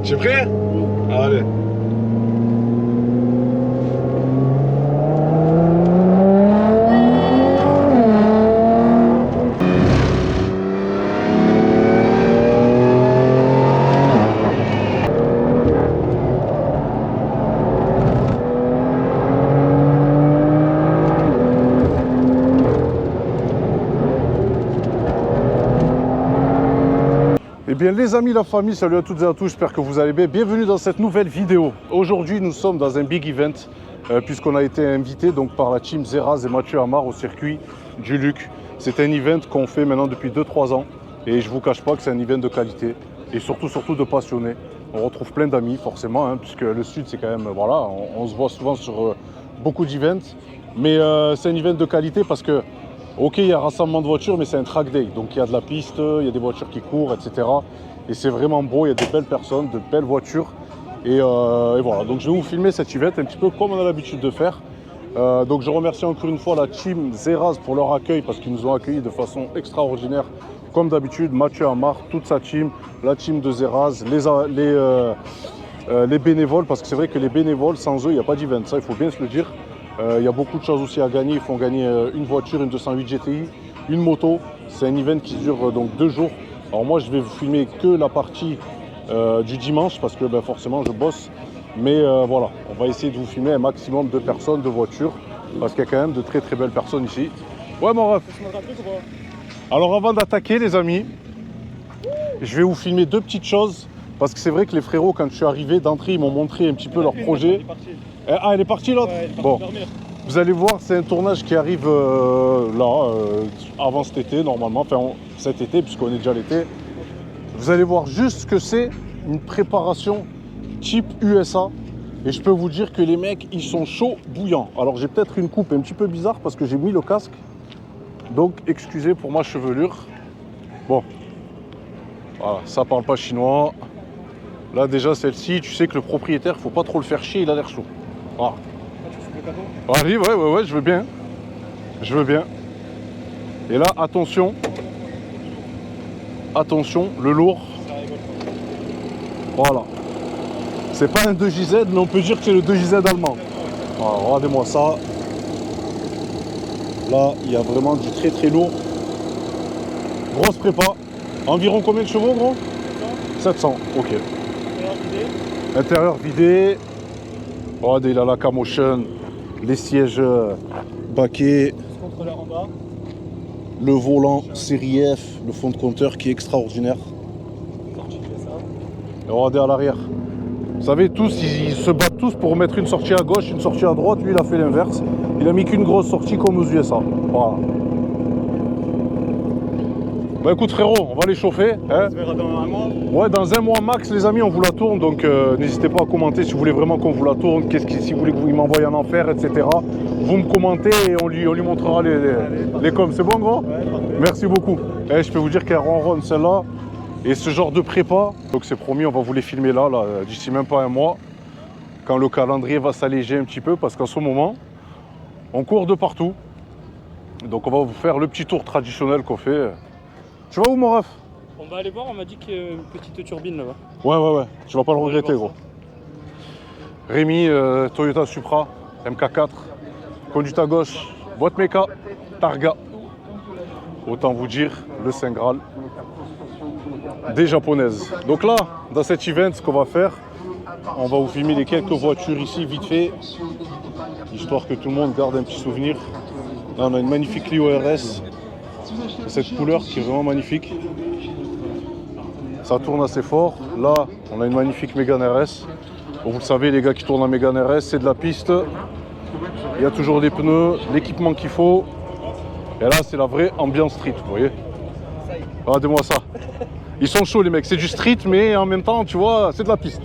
Tu es prêt? Allez. Eh bien les amis, la famille, salut à toutes et à tous, j'espère que vous allez bien. Bienvenue dans cette nouvelle vidéo. Aujourd'hui nous sommes dans un big event puisqu'on a été invité donc, par la team Zeraz et Mathieu Amar au circuit du Luc. C'est un event qu'on fait maintenant depuis 2-3 ans et je ne vous cache pas que c'est un event de qualité et surtout de passionnés. On retrouve plein d'amis forcément hein, puisque le sud c'est quand même, voilà, on se voit souvent sur beaucoup d'events. Mais c'est un event de qualité parce que ok, il y a un rassemblement de voitures, mais c'est un track day. Donc il y a de la piste, il y a des voitures qui courent, etc. Et c'est vraiment beau, il y a des belles personnes, de belles voitures. Et voilà, donc je vais vous filmer cet event un petit peu comme on a l'habitude de faire. Donc je remercie encore une fois la team Zeraz pour leur accueil parce qu'ils nous ont accueillis de façon extraordinaire. Comme d'habitude, Mathieu Amar, toute sa team, la team de Zeraz, les bénévoles, parce que c'est vrai que les bénévoles, sans eux, il n'y a pas d'event, ça il faut bien se le dire. Il y a beaucoup de choses aussi à gagner. Ils font gagner une voiture, une 208 GTI, une moto. C'est un event qui dure donc 2 jours. Alors moi, je vais vous filmer que la partie du dimanche parce que ben, forcément, je bosse. Mais voilà, on va essayer de vous filmer un maximum de personnes, de voitures, parce qu'il y a quand même de très très belles personnes ici. Ouais, mon ref. Alors avant d'attaquer, les amis, je vais vous filmer 2 petites choses. Parce que c'est vrai que les frérots, quand je suis arrivé d'entrée, ils m'ont montré un petit peu leur projet. Ah, elle est partie l'autre? Ouais, bon, vous allez voir, c'est un tournage qui arrive avant cet été, normalement. Enfin, cet été, puisqu'on est déjà l'été. Vous allez voir juste ce que c'est une préparation type USA. Et je peux vous dire que les mecs, ils sont chauds bouillants. Alors, j'ai peut-être une coupe un petit peu bizarre parce que j'ai mis le casque. Donc, excusez pour ma chevelure. Bon, voilà, ça parle pas chinois. Là, déjà, celle-ci, tu sais que le propriétaire, faut pas trop le faire chier, il a l'air chaud. Voilà. Allez, ouais, je veux bien. Je veux bien. Et là, attention. Attention, le lourd. Voilà. C'est pas un 2JZ, mais on peut dire que c'est le 2JZ allemand. Voilà, regardez-moi ça. Là, il y a vraiment du très très lourd. Grosse prépa. Environ combien de chevaux, gros? 700, ok. Intérieur vidé. Regardez, il a la Camotion. Les sièges baquets, contrôleur en bas, le volant série F, le fond de compteur qui est extraordinaire. Et regardez à l'arrière. Vous savez, tous, ils se battent tous pour mettre une sortie à gauche, une sortie à droite. Lui, il a fait l'inverse. Il a mis qu'une grosse sortie comme aux USA. Voilà. Bah écoute frérot, on va les chauffer. Hein. on se verra dans un mois. Ouais, dans un mois max, les amis, on vous la tourne. Donc n'hésitez pas à commenter si vous voulez vraiment qu'on vous la tourne, si vous voulez que vous m'envoyez en enfer, etc. Vous me commentez et on lui montrera les coms. C'est bon, gros? Ouais, merci beaucoup. Et je peux vous dire qu'elle ronronne celle-là. Et ce genre de prépa, donc c'est promis, on va vous les filmer là d'ici même pas un mois, quand le calendrier va s'alléger un petit peu, parce qu'en ce moment, on court de partout. Donc on va vous faire le petit tour traditionnel qu'on fait. Tu vas où, mon ref? On va aller voir, on m'a dit qu'il y a une petite turbine là-bas. Ouais, tu vas pas le regretter, gros. Rémi, Toyota Supra, MK4, conduite à gauche, boîte méca, Targa. Autant vous dire, le Saint Graal des japonaises. Donc là, dans cet event, ce qu'on va faire, on va vous filmer les quelques voitures ici, vite fait, histoire que tout le monde garde un petit souvenir. Là, on a une magnifique Clio RS, cette couleur qui est vraiment magnifique. Ça tourne assez fort. Là, on a une magnifique Mégane RS. Bon, vous le savez, les gars qui tournent en Mégane RS, c'est de la piste. Il y a toujours des pneus, l'équipement qu'il faut. Et là, c'est la vraie ambiance street, vous voyez. Regardez-moi ça. Ils sont chauds, les mecs. C'est du street, mais en même temps, tu vois, c'est de la piste.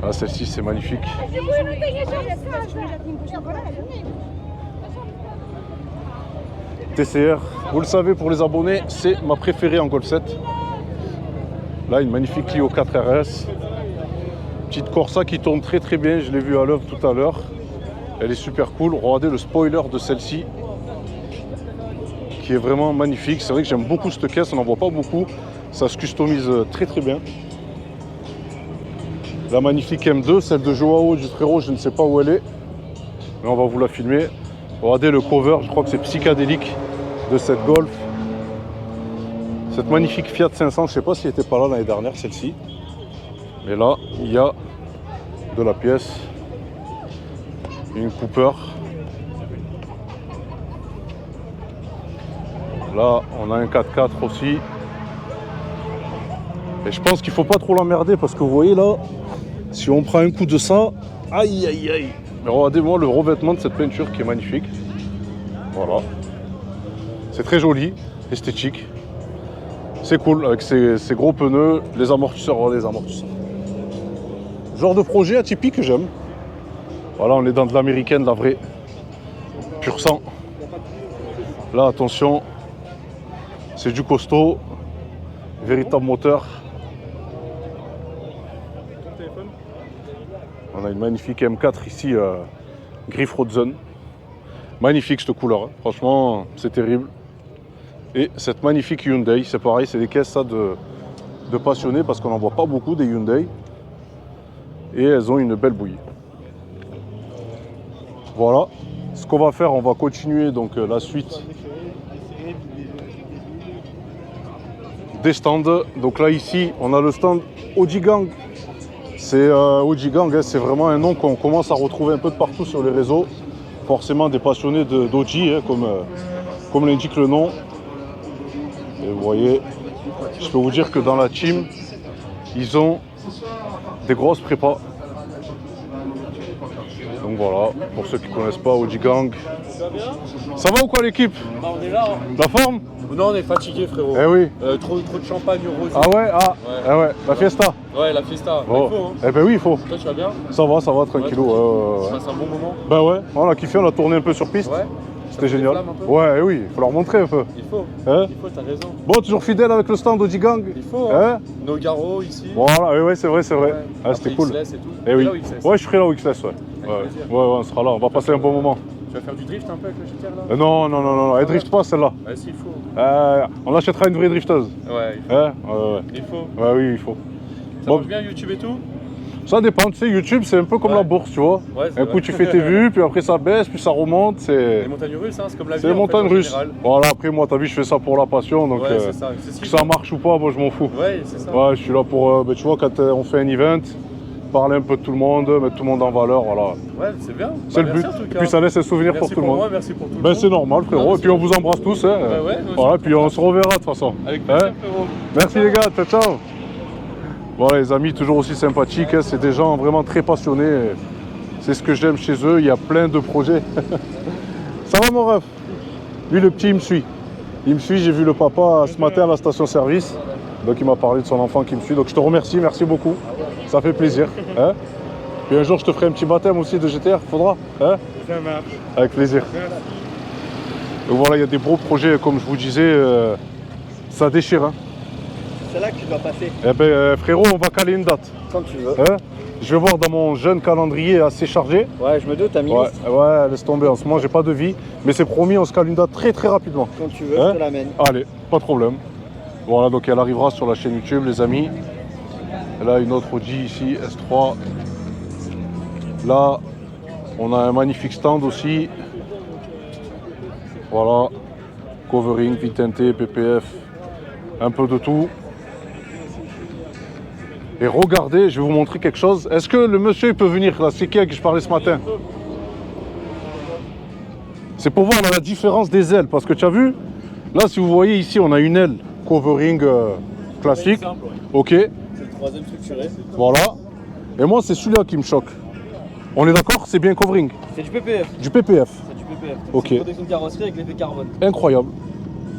Ah, celle-ci, c'est magnifique. TCR, vous le savez, pour les abonnés, c'est ma préférée en Golf 7. Là, une magnifique Clio 4 RS. Petite Corsa qui tourne très très bien, je l'ai vue à l'œuvre tout à l'heure. Elle est super cool. Regardez le spoiler de celle-ci, qui est vraiment magnifique. C'est vrai que j'aime beaucoup cette caisse, on n'en voit pas beaucoup. Ça se customise très très bien. La magnifique M2, celle de Joao du frérot, je ne sais pas où elle est. Mais on va vous la filmer. Regardez le cover, je crois que c'est psychédélique de cette Golf. Cette magnifique Fiat 500, je ne sais pas si elle n'était pas là l'année dernière, celle-ci. Mais là, il y a de la pièce. Une Cooper. Là, on a un 4x4 aussi. Et je pense qu'il ne faut pas trop l'emmerder parce que vous voyez là, si on prend un coup de ça, aïe aïe aïe. Mais regardez-moi le revêtement de cette peinture qui est magnifique. Voilà. C'est très joli, esthétique. C'est cool avec ces gros pneus, les amortisseurs, regardez les amortisseurs. Genre de projet atypique que j'aime. Voilà, on est dans de l'américaine, la vraie. Pur sang. Là, attention, c'est du costaud. Véritable moteur. On a une magnifique M4 ici, Griff Rodzone. Magnifique cette couleur, hein. Franchement, c'est terrible. Et cette magnifique Hyundai, c'est pareil, c'est des caisses ça, de passionnés parce qu'on n'en voit pas beaucoup des Hyundai. Et elles ont une belle bouillie. Voilà. Ce qu'on va faire, on va continuer donc la suite des stands. Donc là ici, on a le stand Audi Gang. C'est Audi Gang, hein, c'est vraiment un nom qu'on commence à retrouver un peu de partout sur les réseaux. Forcément des passionnés d'Audi, hein, comme l'indique le nom. Et vous voyez, je peux vous dire que dans la team, ils ont des grosses prépas. Donc voilà, pour ceux qui ne connaissent pas Audi Gang. Ça va ou quoi l'équipe? Bah, on est là. Hein. La forme? Non, on est fatigué, frérot. Eh oui. Trop de champagne rosé. Ah ouais, ah ouais. Ah ouais. La fiesta. Ouais, la fiesta. Bon. Il faut, hein. Eh ben oui, il faut. Toi, tu vas bien? Ça va, tranquillou. On passe un bon moment. Ben ouais, on a kiffé, on a tourné un peu sur piste. Ouais. C'était Ça fait génial. des flammes un peu. Ouais, oui, il faut leur montrer un peu. Il faut. Hein? Il faut, t'as raison. Bon, toujours fidèle avec le stand Audi Gang. Il faut, hein? Nos garros ici. Voilà, ouais, c'est vrai. Ouais. Ah, c'était Après, cool. XLS et tout. Eh oui. Là, au XLS. Ouais, je serai là au XS, ouais. plaisir. Ouais, on sera là, on va passer un bon moment. Tu vas faire du drift un peu avec le GTR là? Non, elle drift pas celle-là. Ouais, s'il faut. On achètera une vraie drifteuse. Ouais, il faut. Hein? Ouais. Il faut. Ouais, oui, il faut. Ça Bon. marche bien YouTube et tout? Ça dépend, tu sais, YouTube c'est un peu comme Ouais. la bourse, tu vois. Ouais, c'est Un vrai. coup tu fais tes vues, puis après ça baisse, puis ça remonte, c'est... Les montagnes russes, hein, c'est comme la vie. C'est les en fait, montagnes en russes. général. Voilà, après moi, t'as vu, je fais ça pour la passion, donc Ouais, c'est ça. C'est ce que qu'il faut. ça marche ou pas, moi je m'en fous. Ouais, c'est ça. Ouais, je suis là pour, tu vois, quand on fait un event, parler un peu de tout le monde, mettre tout le monde en valeur, voilà. Ouais, c'est bien. C'est Bah, le but. merci en tout Et cas. puis ça laisse un souvenir Merci pour tout le monde. moi, merci pour tout le Ben monde. c'est normal, frérot. Non, Et puis on vous embrasse tous. Hein. Ouais, nous aussi, Voilà, on puis on se reverra de toute façon. Avec plaisir, Hein. frérot. Merci les gars, ciao. Voilà, les amis, toujours aussi sympathiques. Hein. C'est des gens vraiment très passionnés. C'est ce que j'aime chez eux. Il y a plein de projets. Ça va, mon ref? Lui, le petit, il me suit. Il me suit. J'ai vu le papa ce matin à la station-service. Donc, il m'a parlé de son enfant qui me suit. Donc, je te remercie. Merci beaucoup. Ça fait plaisir. Hein. Puis un jour, je te ferai un petit baptême aussi de GTR. Faudra, hein? Ça marche. Avec plaisir. Donc voilà, il y a des beaux projets, comme je vous disais, ça déchire. Hein. C'est là que tu dois passer. Eh ben, frérot, on va caler une date. Quand tu veux. Hein. Je vais voir dans mon jeune calendrier assez chargé. Ouais, je me doute, t'as mis Ouais, liste. ouais, laisse tomber. En ce moment, j'ai pas de vie. Mais c'est promis, on se cale une date très très rapidement. Quand tu veux, Hein? je te l'amène. Allez, pas de problème. Voilà, donc elle arrivera sur la chaîne YouTube, les amis. Et là, une autre Audi ici, S3. Là, on a un magnifique stand aussi. Voilà, covering, VTNT, PPF, un peu de tout. Et regardez, je vais vous montrer quelque chose. Est-ce que le monsieur il peut venir là? C'est qui à qui je parlais ce matin? C'est pour voir la différence des ailes. Parce que tu as vu, là si vous voyez ici, on a une aile covering classique. Simple, ouais. Ok, C'est le troisième structuré. voilà. Et moi, c'est celui-là qui me choque. On est d'accord? C'est bien covering. C'est du PPF. Du PPF. C'est du PPF. Ok. C'est une protection de carrosserie avec l'effet carbone. Incroyable.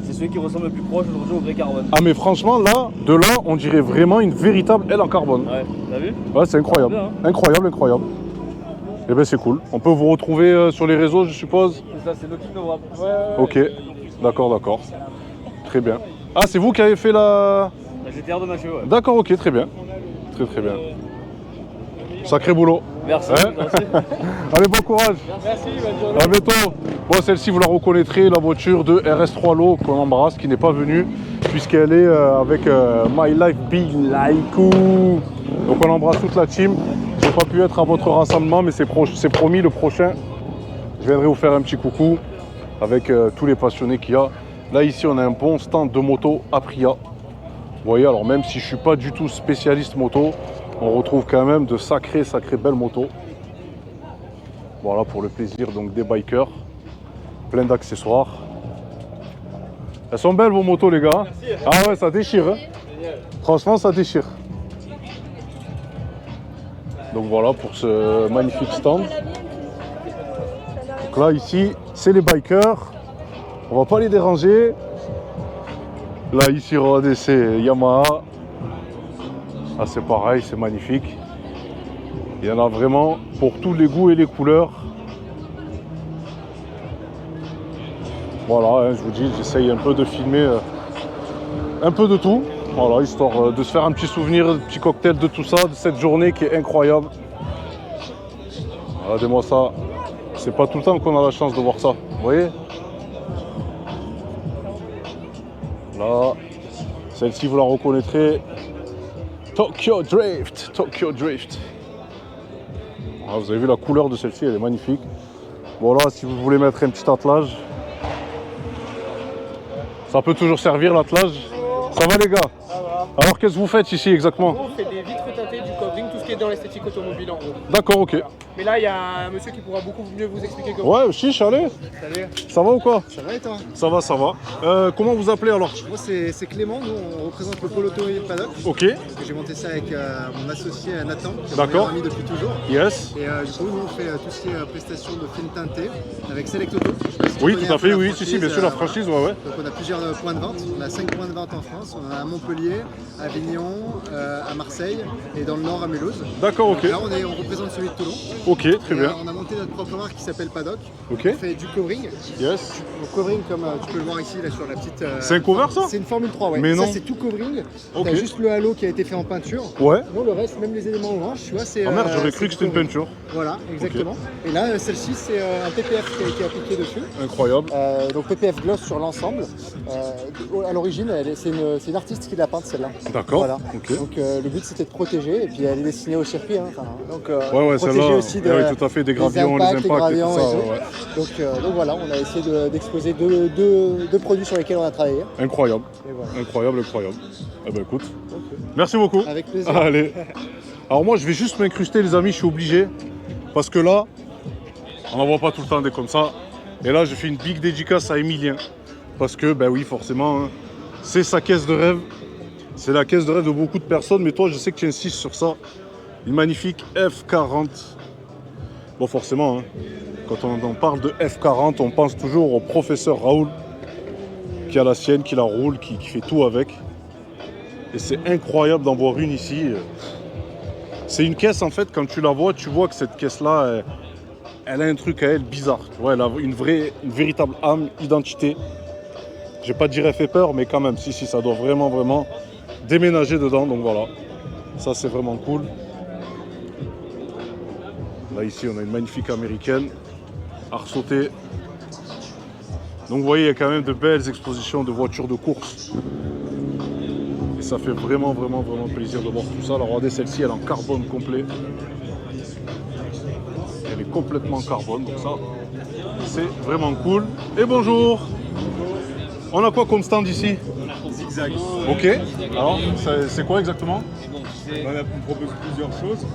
C'est celui qui ressemble le plus proche aujourd'hui au vrai carbone. Ah mais franchement, là, de là, on dirait vraiment une véritable aile en carbone. Ouais, t'as vu? Ouais, c'est incroyable. Bien, hein. Incroyable, incroyable. Et ben c'est cool. On peut vous retrouver sur les réseaux, je suppose. C'est ça, c'est Loki Nova. Ok, d'accord, d'accord. Très bien. Ah, c'est vous qui avez fait la... La GTR de Mathieu, ouais. D'accord, ok, très bien. Très très bien. Sacré boulot. Merci. Hein merci. Allez, bon courage. Merci, bonne journée. À bientôt. Bon, celle-ci, vous la reconnaîtrez, la voiture de RS3 Low qu'on embrasse, qui n'est pas venue, puisqu'elle est avec My Life Be Like. Donc on embrasse toute la team. J'ai pas pu être à votre rassemblement, mais c'est promis, le prochain, je viendrai vous faire un petit coucou avec tous les passionnés qu'il y a. Là, ici, on a un bon stand de moto Aprilia. Vous voyez, alors même si je suis pas du tout spécialiste moto, on retrouve quand même de sacrées belles motos. Voilà, pour le plaisir donc des bikers. Plein d'accessoires. Elles sont belles vos motos, les gars. Merci. Ah ouais, ça déchire. Hein. Franchement, ça déchire. Donc voilà pour ce magnifique stand. Donc là, ici, c'est les bikers. On va pas les déranger. Là, ici, regardez, c'est Yamaha. Ah, c'est pareil, c'est magnifique. Il y en a vraiment pour tous les goûts et les couleurs. Voilà, hein, je vous dis, j'essaye un peu de filmer un peu de tout. Voilà, histoire de se faire un petit souvenir, un petit cocktail de tout ça, de cette journée qui est incroyable. Regardez-moi ça. C'est pas tout le temps qu'on a la chance de voir ça. Vous voyez? Là, celle-ci, vous la reconnaîtrez. Tokyo Drift. Tokyo Drift. Ah, vous avez vu la couleur de celle-ci, elle est magnifique. Voilà, si vous voulez mettre un petit attelage. Ça peut toujours servir l'attelage. Ça va les gars? Ça va. Alors qu'est-ce que vous faites ici exactement? Nous, on fait des vitres teintées, du covering, tout ce qui est dans l'esthétique automobile en gros. D'accord, ok. Mais là, il y a un monsieur qui pourra beaucoup mieux vous expliquer comment. Ouais, chiche, allez. Salut. Ça va ou quoi? Ça va et toi? Ça va, ça va. Comment vous appelez alors? Moi c'est Clément, nous on représente le pôle auto et le paddock. Ok, J'ai monté ça avec mon associé Nathan, qui est mon D'accord. meilleur ami depuis toujours. yes. Et du coup nous on fait tout ce qui est prestation de films teintés avec Select Auto. Je sais pas si tu Oui, connais tout un à peu fait, la oui, franchise, si, bien sûr, la voilà. franchise, ouais. Donc on a plusieurs points de vente, on a 5 points de vente en France, on en a à Montpellier, à Avignon, à Marseille et dans le nord à Mulhouse. D'accord, ok. Là on représente celui de Toulon. Ok, très Et, bien. on a monté notre propre marque qui s'appelle Paddock. Ok, On fait du covering. yes. Donc covering comme tu peux le voir ici là sur la petite... C'est un cover ça? C'est une Formule 3, ouais. Mais ça, non. c'est tout covering. Ok. T'as juste le halo qui a été fait en peinture. Ouais. Non, le reste, même les éléments orange, tu vois, c'est. Ah merde, j'aurais c'est cru que du c'était une covering. peinture. Voilà, exactement. Et là, celle-ci, c'est un PPF qui a été appliqué dessus. Incroyable. Donc PPF gloss sur l'ensemble. À l'origine, c'est une artiste qui l'a peinte celle-là. D'accord, Voilà. ok. Donc le but c'était de protéger et puis elle est destinée au circuit. Hein, donc Ouais, protéger celle-là, aussi oui, tout à fait, des gravillons, les impacts et tout gravillons ça. et tout. Ouais. Donc voilà, on a essayé d'exposer deux produits sur lesquels on a travaillé. Incroyable, Et voilà. incroyable, incroyable. Eh ben écoute, merci beaucoup. Avec plaisir. Allez. Alors moi, je vais juste m'incruster, les amis, je suis obligé. Parce que là, on n'en voit pas tout le temps des comme ça. Et là, je fais une big dédicace à Emilien. Parce que, ben oui, forcément, hein, c'est sa caisse de rêve. C'est la caisse de rêve de beaucoup de personnes. Mais toi, je sais que tu insistes sur ça. Une magnifique F40. Bon, forcément, hein, quand on en parle de F40, on pense toujours au professeur Raoul. Qui a la sienne, qui la roule, qui fait tout avec. Et c'est incroyable d'en voir une ici. C'est une caisse, en fait, quand tu la vois, tu vois que cette caisse-là, elle a un truc à elle bizarre. Tu vois, elle a une véritable âme, identité. Je vais pas dire elle fait peur, mais quand même, si, ça doit vraiment déménager dedans. Donc voilà, ça c'est vraiment cool. Là, ici, on a une magnifique américaine, arsautée. Donc vous voyez, il y a quand même de belles expositions de voitures de course. Et ça fait vraiment plaisir de voir tout ça. Alors regardez, celle-ci, elle est en carbone complet. Elle est complètement en carbone, donc ça, c'est vraiment cool. Et bonjour. On a quoi comme stand ici? Zigzag. Ok. Alors, c'est quoi exactement? On propose plusieurs choses.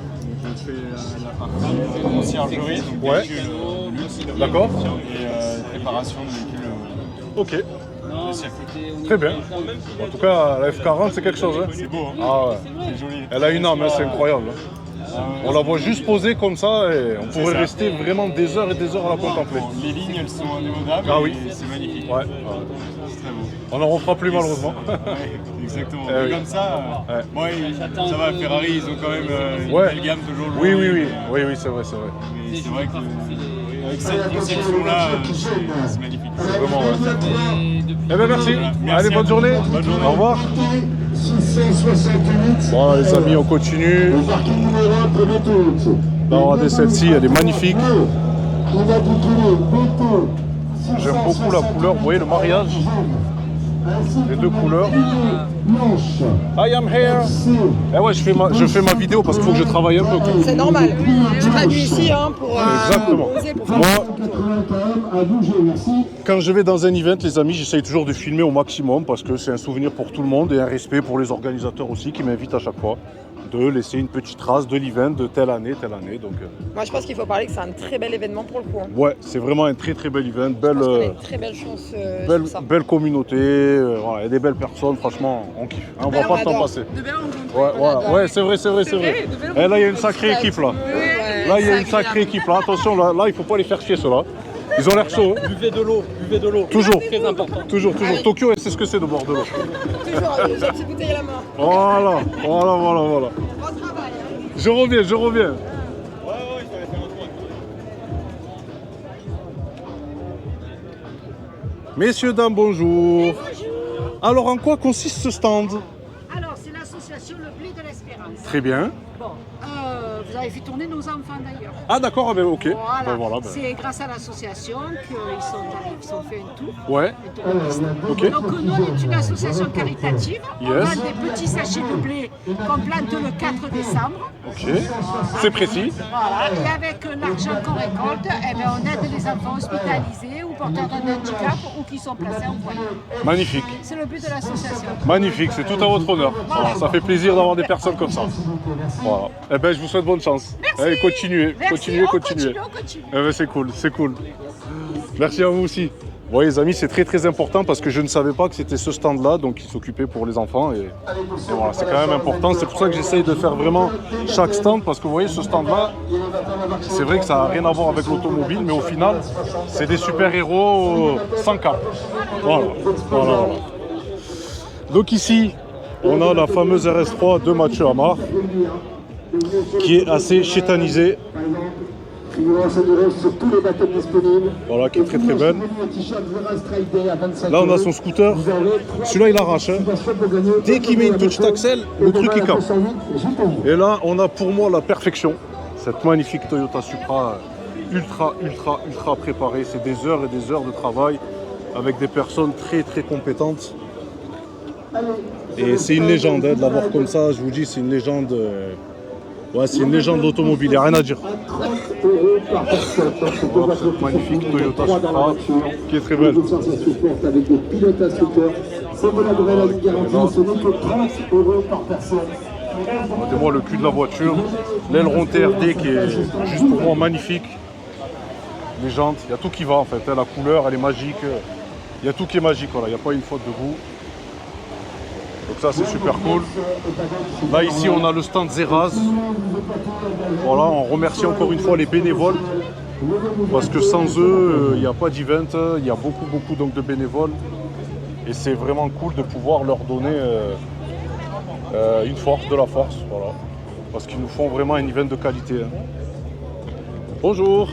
Donc, je fais la partie conciergerie, donc Ouais. véhicules luxe, D'accord. et préparation de véhicules. Ok. Très bien. En tout cas, la F40, c'est quelque chose. Hein. C'est beau, hein? Ah ouais. C'est joli. Elle a une âme, hein, c'est incroyable. hein. On la voit juste posée comme ça et on pourrait ça. rester vraiment des heures et des heures à la contempler. Bon, les lignes, elles sont indémodables. Ah oui. Et c'est magnifique. Ouais. C'est très beau. On n'en refera plus malheureusement. Ouais, exactement. Eh Mais oui. comme ça, Ouais. bon, ça va, Ferrari, ils ont quand même une Ouais. belle gamme toujours. Oui, aujourd'hui, oui, mais, c'est vrai. mais c'est vrai que avec cette conception-là, c'est magnifique. Vraiment, ouais. Eh bien, merci. Merci Allez, à bonne vous. journée. Bonne journée. Au revoir. 668. Voilà, les amis, on continue. Parking numéro 1, premier tour. Là, regardez celle-ci, elle est magnifique. J'aime beaucoup la couleur, vous voyez le mariage, les deux couleurs. I am here. Eh ouais, je fais ma vidéo parce qu'il faut que je travaille un peu. C'est normal. J'ai pas venu ici pour Exactement. oser, pour faire Moi, quand je vais dans un event, les amis, j'essaye toujours de filmer au maximum parce que c'est un souvenir pour tout le monde et un respect pour les organisateurs aussi qui m'invitent à chaque fois de laisser une petite trace de l'event de telle année. Donc, Moi, je pense qu'il faut parler que c'est un très bel événement pour le coup. Hein. ouais, c'est vraiment un très très bel event, Je pense qu'on a une très belle chance sur ça. belle communauté, voilà, et des belles personnes, franchement, on kiffe. Hein, on va pas le temps passer. De belles rencontres. Ouais, c'est vrai. Et là, il y a une sacrée équipe là. Ouais, Là, il y a c'est une sacrée agréable. équipe là. Attention, là, il faut pas les faire chier ceux-là. Ils ont l'air chauds. Hein. Buvez de l'eau. Toujours. Très important. Toujours. Tokyo, elle sait ce que c'est de boire de l'eau. Toujours, j'ai une petite bouteille à la main. Voilà. Bon travail. Hein. Je reviens. Messieurs, dames, bonjour. Alors, en quoi consiste ce stand? Alors, c'est l'association Le Blé de l'Espérance. Très bien. Bon, vous avez fait tourner nos enfants d'ailleurs. Ah, d'accord, ok. Voilà. Ben. C'est grâce à l'association qu'ils ont fait un tour. Ouais, un tour de piste. ok. Donc, nous, on est une association caritative. On Yes. vend des petits sachets de blé qu'on plante le 4 décembre. Ok. C'est précis. Voilà. Et avec l'argent qu'on récolte, eh bien, on aide les enfants hospitalisés ou porteurs d'un handicap ou qui sont placés en foyer. Magnifique. C'est le but de l'association. Magnifique, c'est tout à votre honneur. Voilà, ça fait plaisir d'avoir des personnes comme ça. Voilà. Eh ben, je vous souhaite bonne chance. Merci. Allez, continuez. Merci. On continue. Eh ben, c'est cool. Merci à vous aussi. Bon, les amis, c'est très très important parce que je ne savais pas que c'était ce stand-là, donc qui s'occupait pour les enfants. Et voilà, c'est quand même important. C'est pour ça que j'essaye de faire vraiment chaque stand parce que vous voyez, ce stand-là, c'est vrai que ça n'a rien à voir avec l'automobile, mais au final, c'est des super-héros sans cap. Voilà. Donc ici, on a la fameuse RS3 de Mathieu Amar qui est assez chétanisée. Voilà, qui est très très belle. Là, on a son scooter. Celui-là, il arrache. Hein. Dès qu'il met une petite axelle, le truc il casse. Et là, on a pour moi la perfection. Cette magnifique Toyota Supra, ultra préparée. C'est des heures et des heures de travail avec des personnes très très compétentes. Et c'est une légende hein, de l'avoir comme ça. Je vous dis, c'est une légende. Ouais, c'est une légende d'automobile, il n'y a rien à dire. Voilà, cette magnifique Toyota Supra qui est très belle. Regardez-moi le cul de la voiture, l'aileron TRD qui est juste pour moi magnifique. Les jantes, il y a tout qui va en fait, la couleur elle est magique, il y a tout qui est magique, voilà. Il n'y a pas une faute de goût. Donc ça c'est super cool. Là ici on a le stand Zeraz. Voilà, on remercie encore une fois les bénévoles. Parce que sans eux, il n'y a pas d'event, il y a beaucoup donc, de bénévoles. Et c'est vraiment cool de pouvoir leur donner une force, de la force. Voilà. Parce qu'ils nous font vraiment un event de qualité. Hein. Bonjour.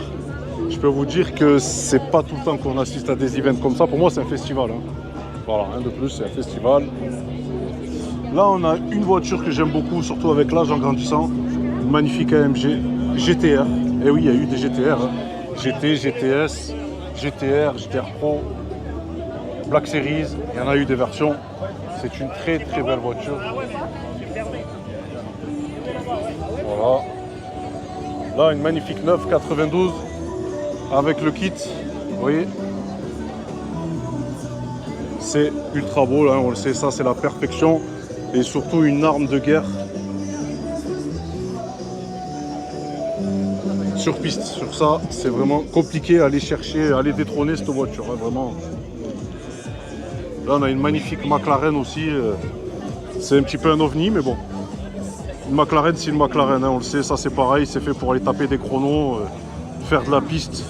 Je peux vous dire que c'est pas tout le temps qu'on assiste à des events comme ça. Pour moi c'est un festival. Hein. Voilà, rien de plus, c'est un festival. Là, on a une voiture que j'aime beaucoup, surtout avec l'âge en grandissant. Une magnifique AMG GTR. Et oui, il y a eu des GTR. Hein. GT, GTS, GTR, GTR Pro, Black Series. Il y en a eu des versions. C'est une très très belle voiture. Voilà. Là, une magnifique 992 avec le kit. Vous voyez ? C'est ultra beau, hein, on le sait, ça c'est la perfection. Et surtout une arme de guerre sur piste. Sur ça, c'est vraiment compliqué à aller chercher, à aller détrôner cette voiture, hein, vraiment. Là, on a une magnifique McLaren aussi. C'est un petit peu un ovni, mais bon. Une McLaren, c'est une McLaren, hein, on le sait, ça c'est pareil, c'est fait pour aller taper des chronos, faire de la piste.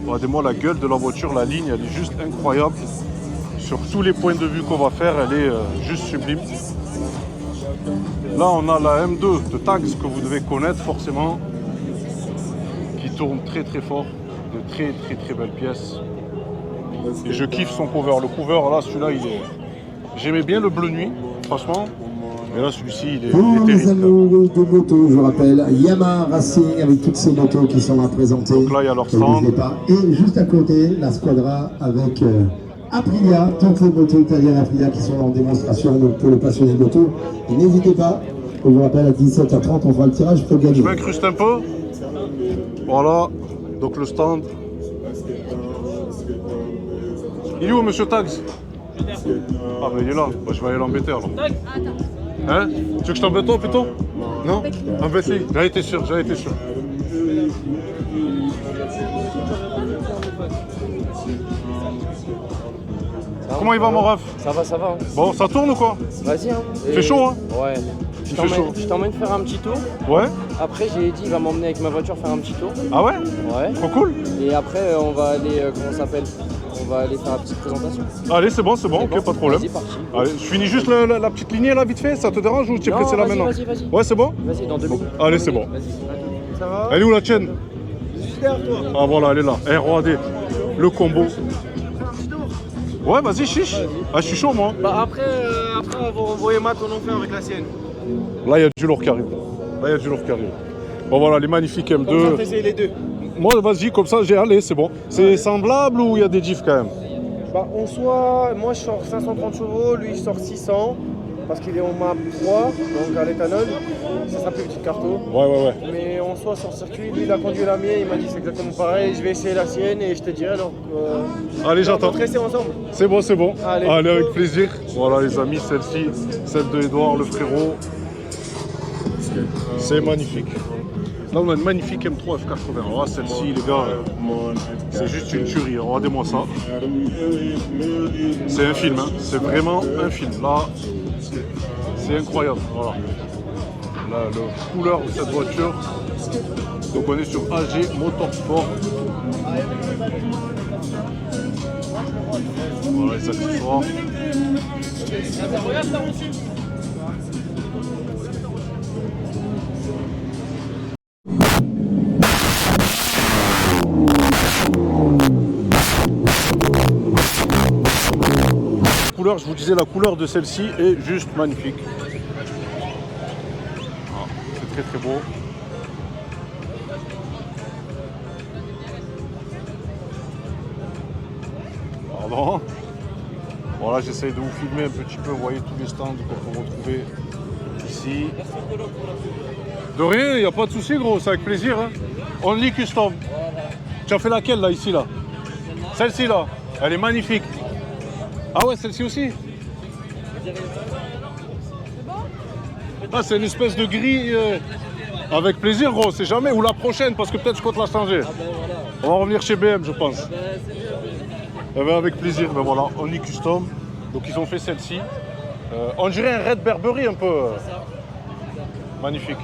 Regardez-moi la gueule de la voiture, la ligne, elle est juste incroyable. Sur tous les points de vue qu'on va faire, elle est juste sublime. Là, on a la M2 de Tags que vous devez connaître forcément, qui tourne très très fort, de très belles pièces. Et je kiffe son cover. Le cover, là, celui-là, il est. J'aimais bien le bleu nuit, franchement. Et là, celui-ci, il est Pour les terrible. amoureux de moto, je rappelle, Yamaha Racing avec toutes ces motos qui sont représentées. Donc là, il y a leur Et stand. n'hésitez pas. Et juste à côté, la Squadra avec Aprilia, toutes les motos italiennes Aprilia qui sont en démonstration donc pour les passionnés de moto. Et n'hésitez pas, je vous rappelle, à 17h30, on fera le tirage pour gagner. Je m'incruste un peu. Voilà, donc le stand. Il est où, monsieur Tags? Ah, ben il est là. Bah, je vais aller l'embêter alors. Hein? Tu veux que je t'embête toi plutôt? Non? Embête-lui. J'avais été sûr, j'avais été sûr. Comment il va, mon ref? Ça va, ça va. Hein. Bon, ça tourne ou quoi? Vas-y, hein. Il fait chaud, hein? Ouais. Il fait chaud. Je t'emmène faire un petit tour. Ouais? Après, j'ai dit, il va m'emmener avec ma voiture faire un petit tour. Ah ouais? Ouais. Trop cool. Et après, on va aller, comment ça s'appelle? On va aller faire la petite présentation. Allez, c'est bon, ok, pas de problème. Vas-y, parti. Allez, je finis juste la petite lignée là, vite fait. Ça te dérange ou tu es pressé là maintenant? Vas-y. Ouais, c'est bon? Vas-y, dans 2 minutes. Allez, c'est bon. Vas-y. Ça va? Elle est où la tienne? Ah voilà, elle est là. ROAD, le combo. Ouais, vas-y, chiche. Ah, je suis chaud, moi. Bah après on va envoyer Matt en enfer avec la sienne. Là, il y a du lourd qui arrive. Là, il y a du lourd qui arrive. Bon, voilà, les magnifiques M2. On va essayer les deux. Moi, vas-y, comme ça, allez, c'est bon. C'est semblable ou il y a des diffs quand même? Bah en soi, moi je sors 530 chevaux, lui il sort 600 parce qu'il est en map 3, donc à l'éthanol. Ça sera plus petit carto. Ouais. Mais en soi sur circuit, lui il a conduit la mienne, il m'a dit c'est exactement pareil, je vais essayer la sienne et je te dirai donc. Allez, j'attends. On va rester ensemble. C'est bon. Allez, avec plaisir. Voilà, les amis, celle-ci, celle de Edouard, le frérot. C'est magnifique. Là, on a une magnifique M3 F80. Alors là, celle-ci, les gars, c'est juste une tuerie. Regardez-moi ça. C'est un film, hein. C'est vraiment un film. Là, c'est incroyable. Voilà. La couleur de cette voiture. Donc, on est sur AG Motorsport. Voilà les accessoires. Couleur, je vous disais, la couleur de celle-ci est juste magnifique. Ah, c'est très beau. Pardon. Voilà, j'essaye de vous filmer un petit peu, vous voyez tous les stands qu'on peut retrouver ici. De rien, il n'y a pas de souci gros, c'est avec plaisir. Hein. Only custom. Tu as fait laquelle là, ici là? Celle-ci là, elle est magnifique. Ah ouais, celle-ci aussi? Ah, c'est une espèce de gris. Avec plaisir gros, c'est jamais. Ou la prochaine, parce que peut-être je compte la changer. On va revenir chez BM, je pense. Eh ben, avec plaisir, ben voilà, Only Custom. Donc ils ont fait celle-ci. On dirait un Red Burberry un peu. Magnifique.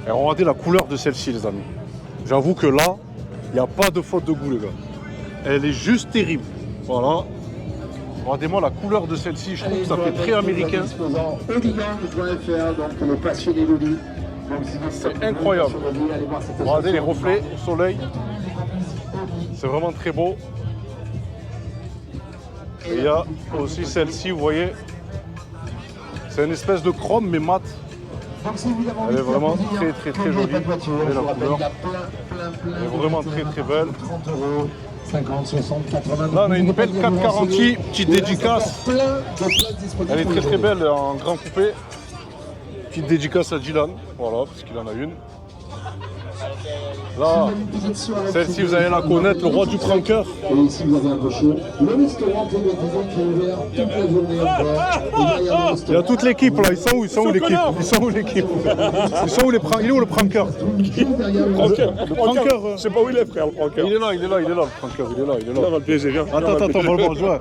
Et regardez la couleur de celle-ci les amis. J'avoue que là, il n'y a pas de faute de goût les gars. Elle est juste terrible. Voilà. Regardez-moi la couleur de celle-ci, je trouve que ça fait très américain. C'est incroyable. Regardez les reflets au soleil. C'est vraiment très beau. Et il y a aussi celle-ci, vous voyez. C'est une espèce de chrome mais mat. Elle est vraiment très jolie. Regardez la couleur. Elle est vraiment très belle. 50, 60, 80. Là, on a une belle 440, petite dédicace. Elle est très belle en grand coupé. Petite dédicace à Dylan, voilà, parce qu'il en a une. Là, celle-ci, vous allez la connaître, le roi du pranker. Et ici, vous avez un cocher. Le restaurant qui est ouvert toute la journée encore. Il y a toute l'équipe là, ils sont où l'équipe? Ils sont où l'équipe? Ils sont où les prankers? Il est où le pranker? Le pranker, Je sais pas où il est, frère, le pranker. il est là, le pranker, il est là. Là, on va le piéger, viens. Attends, on va le voir jouer.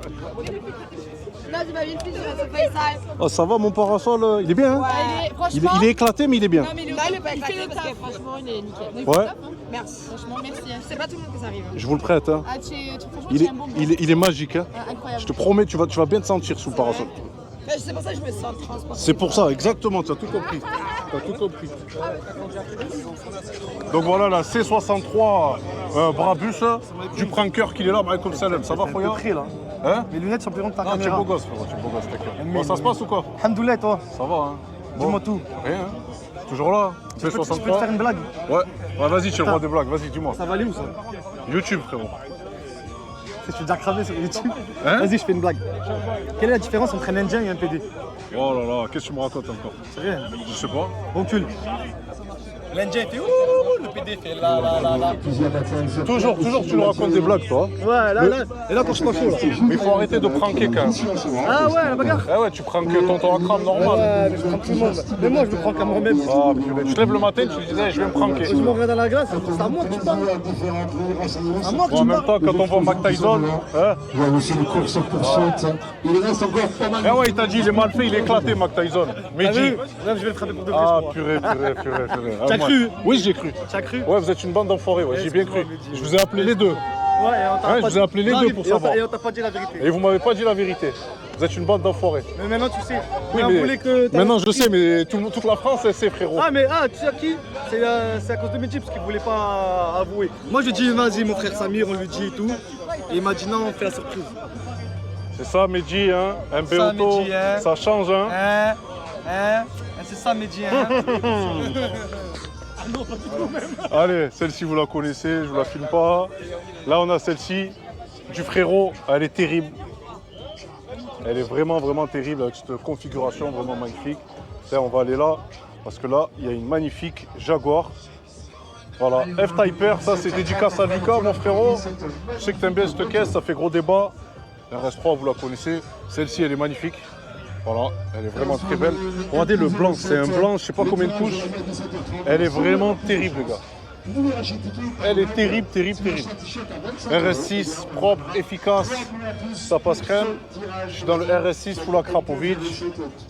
Non, tu m'as vu le plus, c'est Faisal. Oh, ça va mon parasol, il est bien hein? Il est éclaté mais il est bien. Non, mais il est pas éclaté parce que franchement, il est nickel. Ouais. Merci. Franchement, merci. C'est pas tout le monde que ça arrive. Je vous le prête hein. Ah, franchement, Il est magique hein. Incroyable. Je te promets, tu vas bien te sentir sous le parasol. C'est pour ça que je me sens transportée. C'est pour ça, exactement, tu as tout compris. Donc voilà la C63 Brabus du pranker qu'il est là, comme Salem. Ça va, Foya? Hein? Les lunettes sont plus grandes que ta Non, tu es beau gosse, frérot, t'inquiète. Bon, ça se passe ou quoi? Alhamdoulilah, toi. Ça va, hein? Dis-moi tout. Rien, hein. Toujours là. Je peux te 63. faire une blague. Ouais, vas-y, tu es le roi des blagues, vas-y, dis-moi. Ça va aller où ça? YouTube, frérot. Je suis déjà cravé sur YouTube. Hein? Vas-y, je fais une blague. Quelle est la différence entre un indien et un PD? Oh là là, qu'est-ce que tu me racontes encore? C'est rien. Je sais pas. Recule. L'Indien fait ouh, le PD fait là. Toujours, tu nous racontes des blagues, toi. Ouais, là, et là, quand je suis pas chaud, là. Mais il faut arrêter de pranker quand même. Ah ouais, la bagarre. Ah ouais, tu prankes tonton Akram normal. Ouais, mais je prends tout le monde. Mais moi, je me prends qu'à moi-même. Ah, purée. Tu te lèves le matin, tu te disais, je vais me pranker. Je me regarde dans la glace, c'est à moi que tu parles. À moi que En tu même parles. temps, quand on voit Mac Tyson, hein. Il y a aussi une course en poursuite. Il reste encore pas mal. Ah ouais, il t'a dit, il est mal fait, il est éclaté, Mac Tyson. Mais T'as dis. vu? Là, je vais le frapper pour de vrai. Ah, je crois. purée. Ah, T'as moi- cru? Oui, j'ai cru. Tu as cru? Ouais, vous êtes une bande d'enfoirés, ouais, j'ai bien cru. Je vous ai appelé les deux. Ouais, et on t'a Ouais, pas je vous ai appelé les Non, deux pour et on savoir. t'a- Et on t'a pas dit la vérité. Et vous m'avez pas dit la vérité. Vous êtes une bande d'enfoirés. Mais maintenant, tu sais. Oui, on mais voulait que t'as- maintenant je sais, mais toute la France, elle sait, frérot. Ah, mais tu sais à qui? C'est à cause de Medji, parce qu'il voulait pas avouer. Moi, je lui ai dit, vas-y, mon frère Samir, on lui dit et tout. Et il m'a dit, non, on fait la surprise. C'est ça, Medji, hein. Un Ça, béoto, Medji, hein. ça change, hein. C'est ça, Medji, hein. Allez, celle-ci, vous la connaissez, je vous la filme pas. Là, on a celle-ci du frérot, elle est terrible. Elle est vraiment terrible avec cette configuration vraiment magnifique. Tiens, on va aller là, parce que là, il y a une magnifique Jaguar. Voilà, F-Typer, ça c'est dédicace à Lucas, mon frérot. Je sais que t'aimes bien cette caisse, ça fait gros débat. RS3, vous la connaissez. Celle-ci, elle est magnifique. Voilà, elle est vraiment très belle. Regardez le blanc, c'est un blanc, je sais pas combien de couches. Elle est vraiment terrible, les gars. Elle est terrible. RS6, propre, efficace, ça passe crème. Je suis dans le RS6 Full Akrapovic.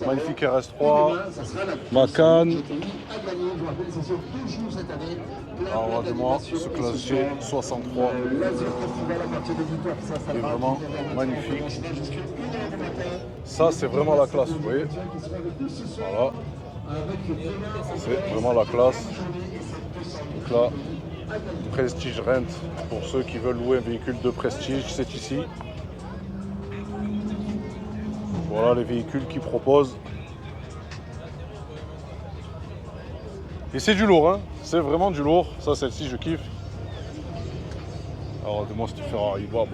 Magnifique RS3, Macan. Alors, regardez-moi ce classe G 63. Il est vraiment magnifique. Ça, c'est vraiment la classe, vous voyez. Voilà. C'est vraiment la classe. Donc là, Prestige Rent, pour ceux qui veulent louer un véhicule de prestige, c'est ici. Voilà les véhicules qu'ils proposent. Et c'est du lourd, hein. C'est vraiment du lourd. Ça, celle-ci, je kiffe. Alors, regardez-moi cette Ferrari. Bah.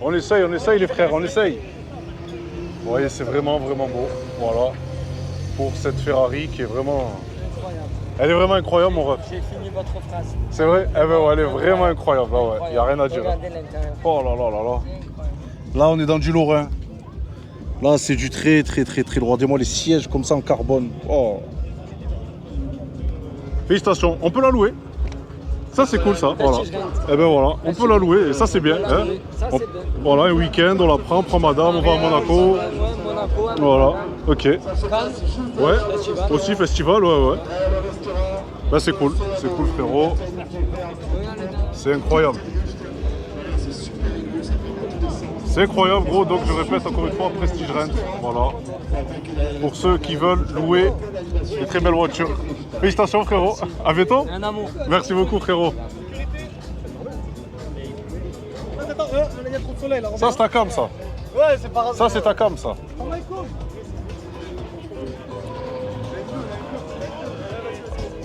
On essaye les frères, on essaye. Vous voyez, c'est vraiment beau. Voilà. Pour cette Ferrari qui est vraiment... Elle est vraiment incroyable, mon ref. J'ai fini votre phrase. C'est vrai? Eh ben ouais, elle est vraiment incroyable. Ah ouais, il n'y a rien à dire. Regardez l'intérieur. Oh là. Là, on est dans du lourd, hein. Là, c'est du très lourd. Regardez-moi les sièges comme ça en carbone. Oh. Félicitations. On peut la louer. Ça, c'est cool, ça. Voilà. Eh ben voilà, on peut la louer et ça, c'est bien. Hein. Ça, c'est bien. Voilà, un week-end, on la prend, on prend madame, on va à Monaco. Monaco. Voilà, ok. Cannes. Ouais, Festival. aussi festival, ouais. Bah, c'est cool, frérot. C'est incroyable. C'est incroyable, gros. Donc, je répète encore une fois, Prestige Rent. Voilà. Pour ceux qui veulent louer des très belles voitures. Félicitations, frérot. À bientôt. Un amour. Merci beaucoup, frérot. Attends, il y a trop de soleil là. Ça, c'est ta cam, ça. Ouais, c'est pas grave. Ça, c'est ta cam, ça.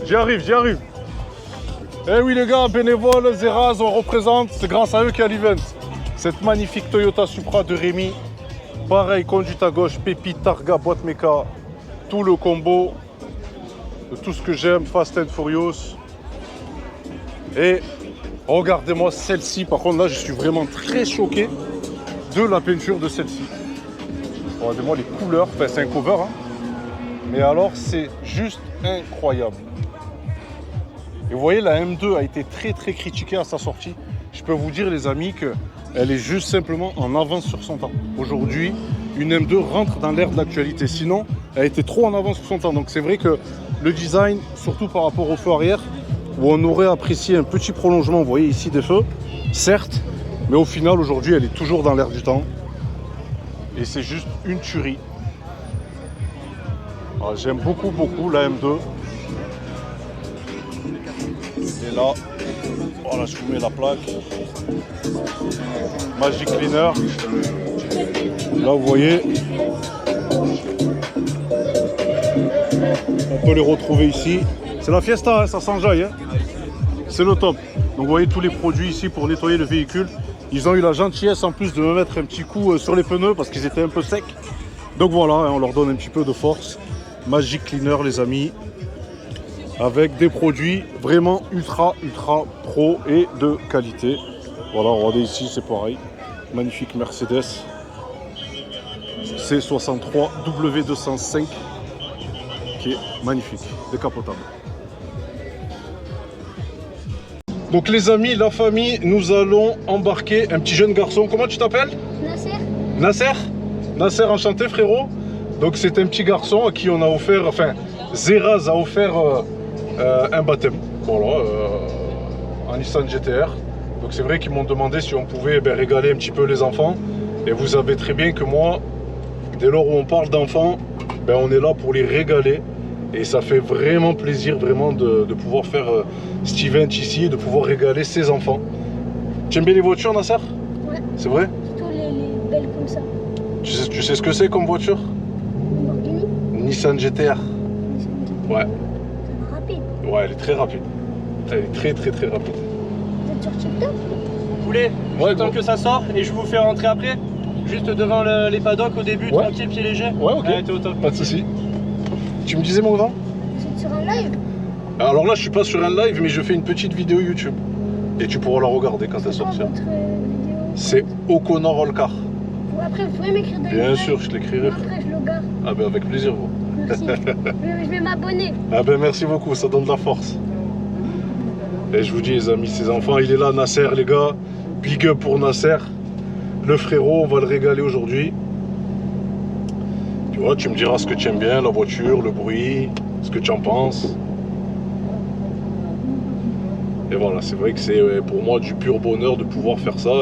J'y arrive. Eh oui, les gars, bénévoles, Zeraz, on représente. C'est grâce à eux qu'il y a l'event. Cette magnifique Toyota Supra de Rémi. Pareil, conduite à gauche, pépite, targa, boîte méca. Tout le combo de tout ce que j'aime, Fast and Furious. Et regardez-moi celle-ci. Par contre, là, je suis vraiment très choqué de la peinture de celle-ci. Regardez-moi les couleurs. Enfin, c'est un cover, hein. Mais alors, c'est juste incroyable. Et vous voyez, la M2 a été très critiquée à sa sortie. Je peux vous dire, les amis, qu'elle est juste simplement en avance sur son temps. Aujourd'hui, une M2 rentre dans l'ère de l'actualité. Sinon, elle était trop en avance sur son temps. Donc c'est vrai que le design, surtout par rapport au feu arrière, où on aurait apprécié un petit prolongement, vous voyez ici des feux, certes, mais au final, aujourd'hui, elle est toujours dans l'ère du temps. Et c'est juste une tuerie. J'aime beaucoup la M2. Et là, voilà, je vous mets la plaque. Magic Cleaner. Là, vous voyez, on peut les retrouver ici. C'est la fiesta, hein, ça s'enjaille. Hein. C'est le top. Donc, vous voyez tous les produits ici pour nettoyer le véhicule. Ils ont eu la gentillesse en plus de me mettre un petit coup sur les pneus parce qu'ils étaient un peu secs. Donc voilà, hein, on leur donne un petit peu de force. Magic Cleaner, les amis. Avec des produits vraiment ultra pro et de qualité. Voilà, regardez ici, c'est pareil. Magnifique Mercedes C63 W205 qui est magnifique, décapotable. Donc les amis, la famille, nous allons embarquer un petit jeune garçon. Comment tu t'appelles? Nasser. Nasser? Nasser, enchanté frérot. Donc c'est un petit garçon à qui on a offert, enfin Zeraz a offert un baptême. Voilà, en Nissan GTR. Donc c'est vrai qu'ils m'ont demandé si on pouvait régaler un petit peu les enfants. Et vous savez très bien que moi, dès lors où on parle d'enfants, on est là pour les régaler. Et ça fait vraiment plaisir vraiment de pouvoir faire cet event ici et de pouvoir régaler ses enfants. Tu aimes bien les voitures, Nasser? Ouais. C'est vrai? Surtout les belles comme ça. Tu sais ce que c'est comme voiture? Lamborghini. Nissan GTR. Ouais. Rapide. Ouais, elle est très rapide. Elle est très rapide. Vous êtes sur TikTok? Vous voulez? Ouais, Tant que ça sort et je vous fais rentrer après. Juste devant les paddocks au début, ouais. tranquille, pied léger. Ouais, ok. T'es au top. Pas de soucis. Tu me disais, mon grand? Vous êtes sur un live? Alors là, je suis pas sur un live, mais je fais une petite vidéo YouTube. Et tu pourras la regarder quand elle sortira. Votre vidéo? C'est O'Connor Olcar. Après, vous pouvez m'écrire dans les Bien lives. sûr, je l'écrirai. Après, je le garde. Ah ben avec plaisir, gros. Merci. Je vais m'abonner. Ah ben merci beaucoup, ça donne de la force. Et je vous dis les amis, ces enfants, il est là, Nasser les gars. Big up pour Nasser. Le frérot, on va le régaler aujourd'hui. Tu vois, tu me diras ce que tu aimes bien, la voiture, le bruit, ce que tu en penses. Et voilà, c'est vrai que c'est pour moi du pur bonheur de pouvoir faire ça.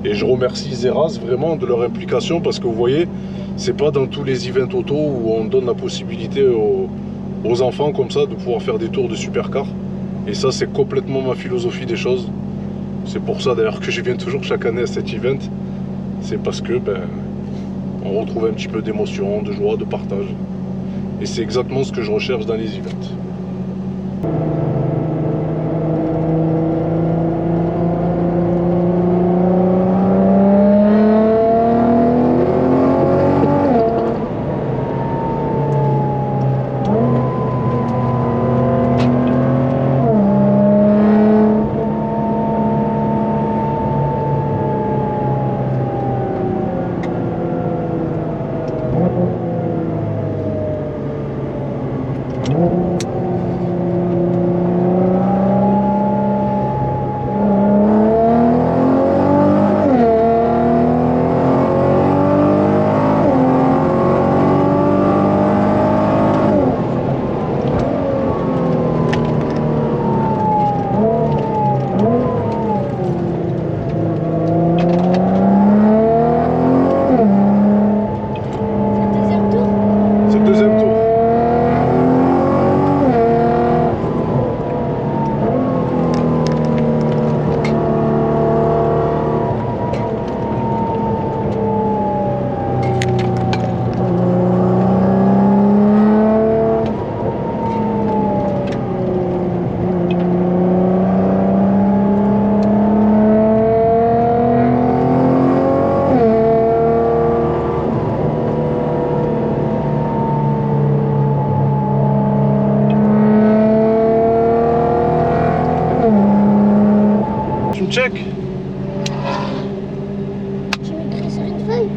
Et je remercie Zeraz vraiment de leur implication parce que vous voyez, c'est pas dans tous les events auto où on donne la possibilité aux enfants comme ça de pouvoir faire des tours de supercar. Et ça, c'est complètement ma philosophie des choses. C'est pour ça d'ailleurs que je viens toujours chaque année à cet event. C'est parce que on retrouve un petit peu d'émotion, de joie, de partage. Et c'est exactement ce que je recherche dans les events. Check. Tu m'écris sur une feuille?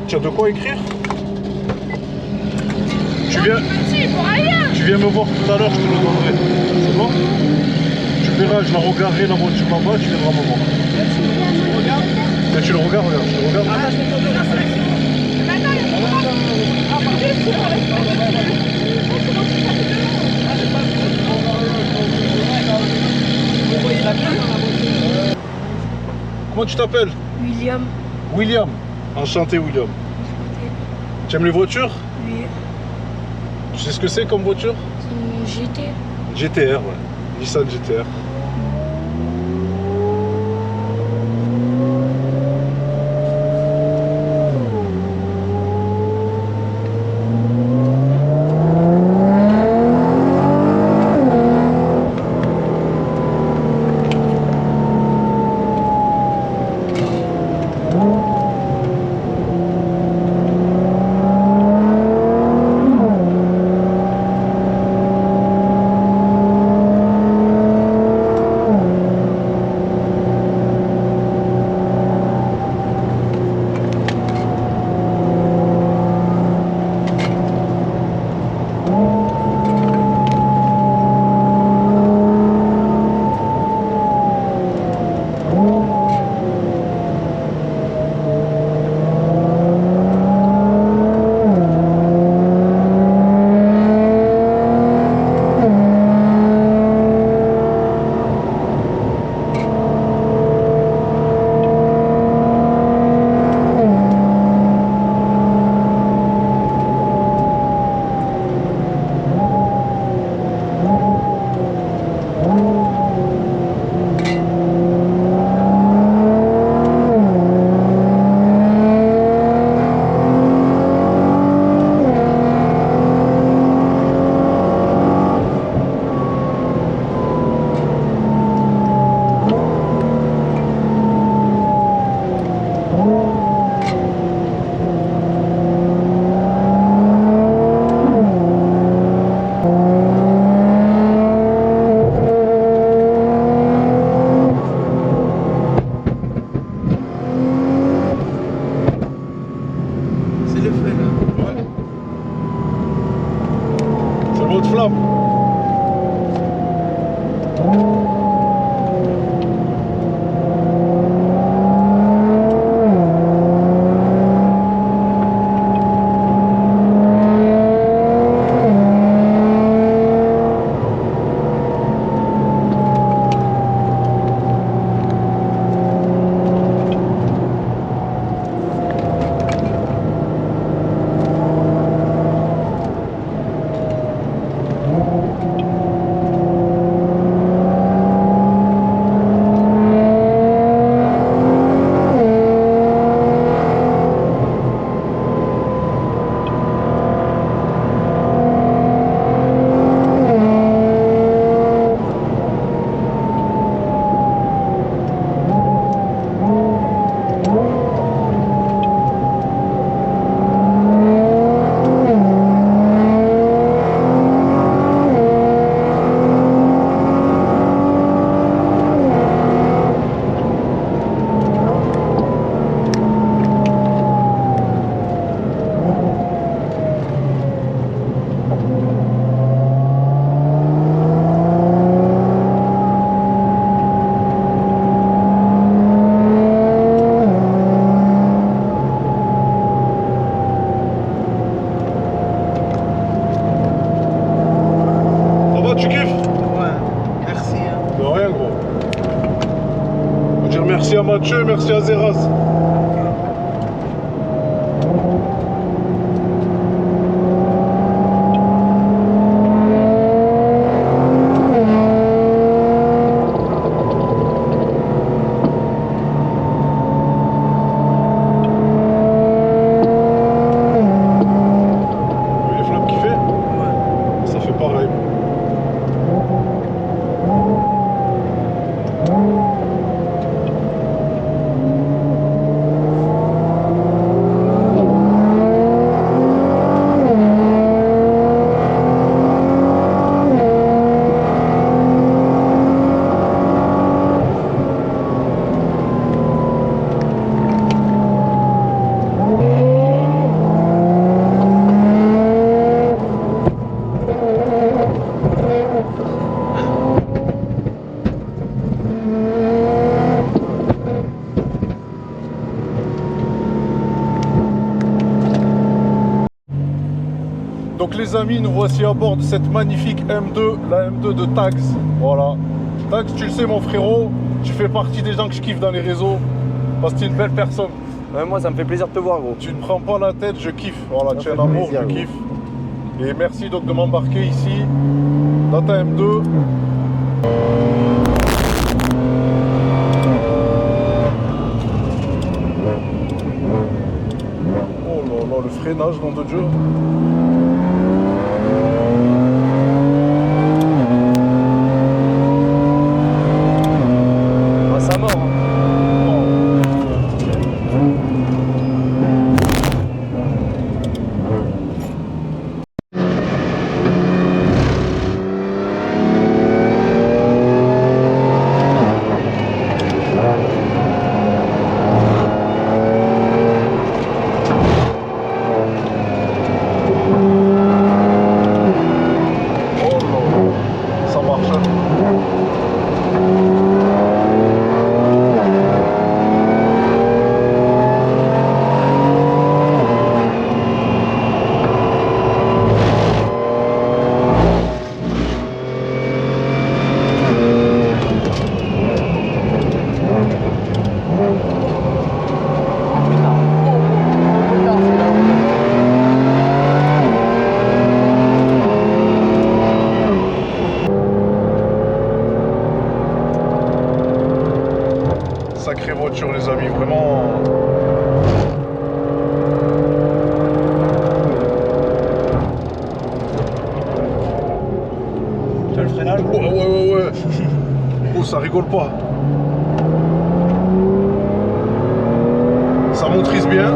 Tu as de quoi écrire? Tu viens me voir tout à l'heure, je te le donnerai. C'est bon? Tu verras, je la regarderai la voiture là-bas, tu viendras me voir. Tu le regardes, regarde, tu le regardes. Comment tu t'appelles? William. William. Enchanté William. Tu aimes les voitures? Oui. Tu sais ce que c'est comme voiture? C'est une GT. GTR, ouais. Nissan GTR. Merci à Mathieu, merci à Zeraz. Donc les amis, nous voici à bord de cette magnifique M2, la M2 de Tags. Voilà. Tags, tu le sais mon frérot, tu fais partie des gens que je kiffe dans les réseaux, parce que tu es une belle personne. Ouais, moi ça me fait plaisir de te voir gros. Tu ne prends pas la tête, je kiffe. Voilà, tu es un amour, je kiffe. Et merci donc de m'embarquer ici, dans ta M2. Oh là là, le freinage, nom de Dieu. Sacrée voiture les amis, vraiment. Tu as le freinage? Ouais. Oh, ça rigole pas. Ça motorise bien.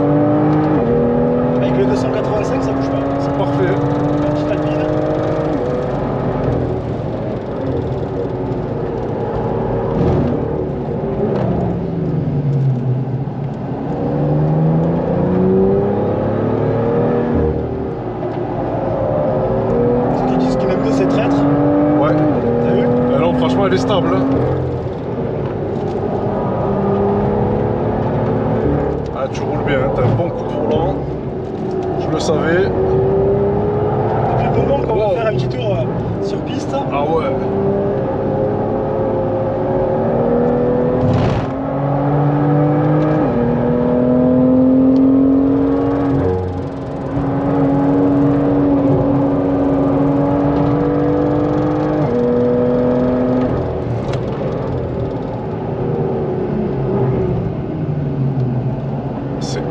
Avec le 285 ça bouge pas. C'est parfait. La petite Alpine. Franchement, elle est stable. Hein. Ah, tu roules bien, t'as un bon coup de volant. Je le savais. Depuis le moment qu'on va faire un petit tour sur piste. Ah ouais.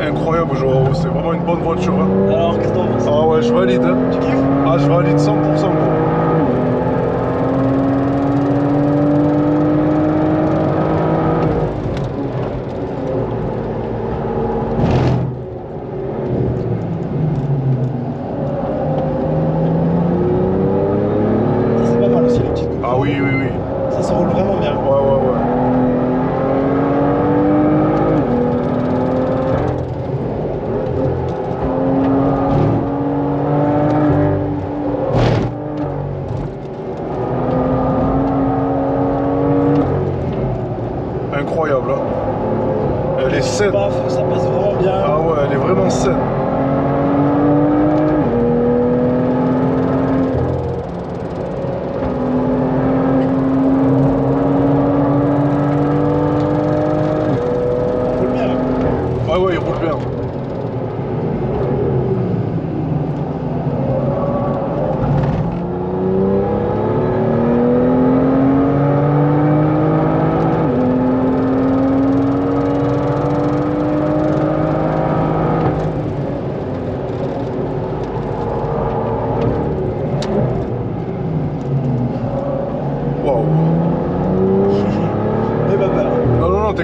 Incroyable, genre, c'est vraiment une bonne voiture. Hein. Alors, qu'est-ce que t'en penses? Ah ouais, je valide. Hein. Tu kiffes? Ah, je valide 100%. Ça, c'est pas mal aussi, le petit coup. Ah oui. Ça se roule vraiment bien. Ouais. Incroyable, hein. Elle est saine. Ça passe vraiment bien. Ah ouais, elle est vraiment saine.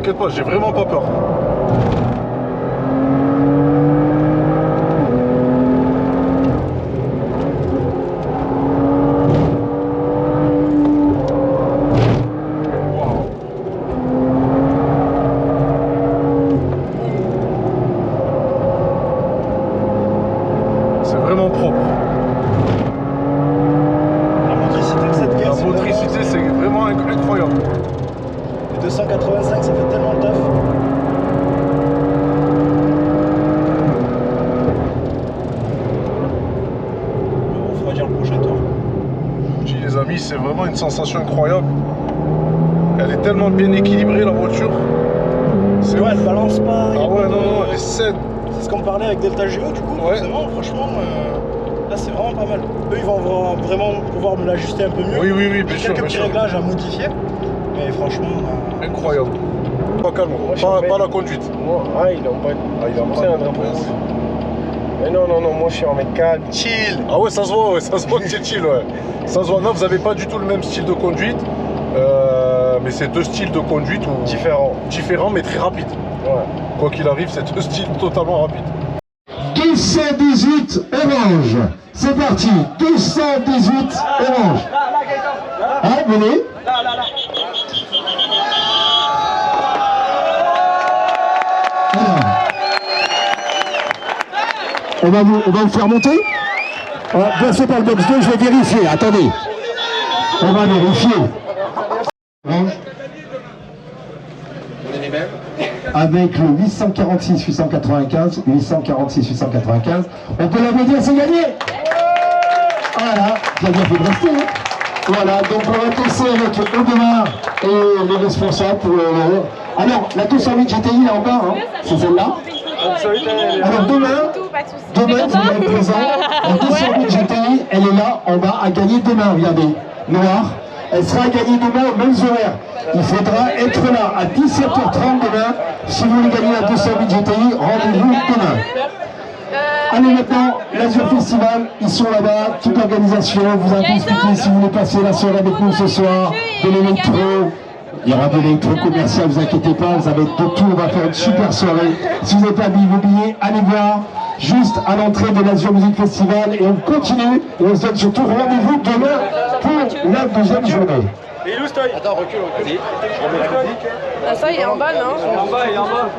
t'inquiète pas, j'ai vraiment pas peur. C'est vraiment propre. La motricité de cette guerre, La motricité, c'est vraiment incroyable. Le 285, ça fait tellement le taf. On fera dire le prochain tour. Je vous dis les amis, c'est vraiment une sensation incroyable. Elle est tellement bien équilibrée la voiture. C'est ouais, elle balance pas. Ah ouais, non, elle est saine. C'est ce qu'on parlait avec Delta Geo du coup. Ouais. Forcément, franchement, là c'est vraiment pas mal. Eux ils vont vraiment pouvoir me l'ajuster un peu mieux. Oui, oui, oui, bien sûr. Quelques petits réglages à modifier. Mais franchement. Incroyable. Pas calme, pas la conduite. Moi, il est en panne. Il est en C'est un drapeau rouge. Mais non, moi je suis en mec calme, chill. Ah ouais, ça se voit, que c'est chill, ouais. Ça se voit. Non, vous n'avez pas du tout le même style de conduite. Mais c'est deux styles de conduite différents, mais très rapides. Ouais. Quoi qu'il arrive, c'est deux styles totalement rapides. 218 orange. C'est parti. 218 orange. Ah, venez. On va vous faire monter. Passez par le box 2, je vais vérifier. Attendez. On va vérifier. Orange. Avec le 846 895, 846 895, on peut l'applaudir, c'est gagné. Voilà, vous avez bien fait de rester. Hein. Voilà, donc on va passer avec Audemars et les responsables pour alors, la 208 GTI là en bas, hein, c'est celle-là. Alors demain, vous êtes présent, la 208 GTI, elle est là en bas à gagner demain, regardez, noire. Elle sera à gagner demain aux mêmes horaires. Il faudra être là à 17h30 demain. Si vous voulez gagner la 208 GTI, rendez-vous demain. Allez maintenant, l'Azur Festival, ils sont là-bas, toute l'organisation vous a expliqué si vous voulez passer la soirée avec nous ce soir, de l'électro. Il y aura de l'électro commercial, vous inquiétez pas, vous avez de tout, on va faire une super soirée. Si vous n'avez pas mis vos billets, allez voir, juste à l'entrée de l'Azur Music Festival et on continue et on se donne surtout rendez-vous demain pour la deuxième journée. Et où Stoy? Attends, recule. Ah, ça, il est en bas, non? Il est en bas.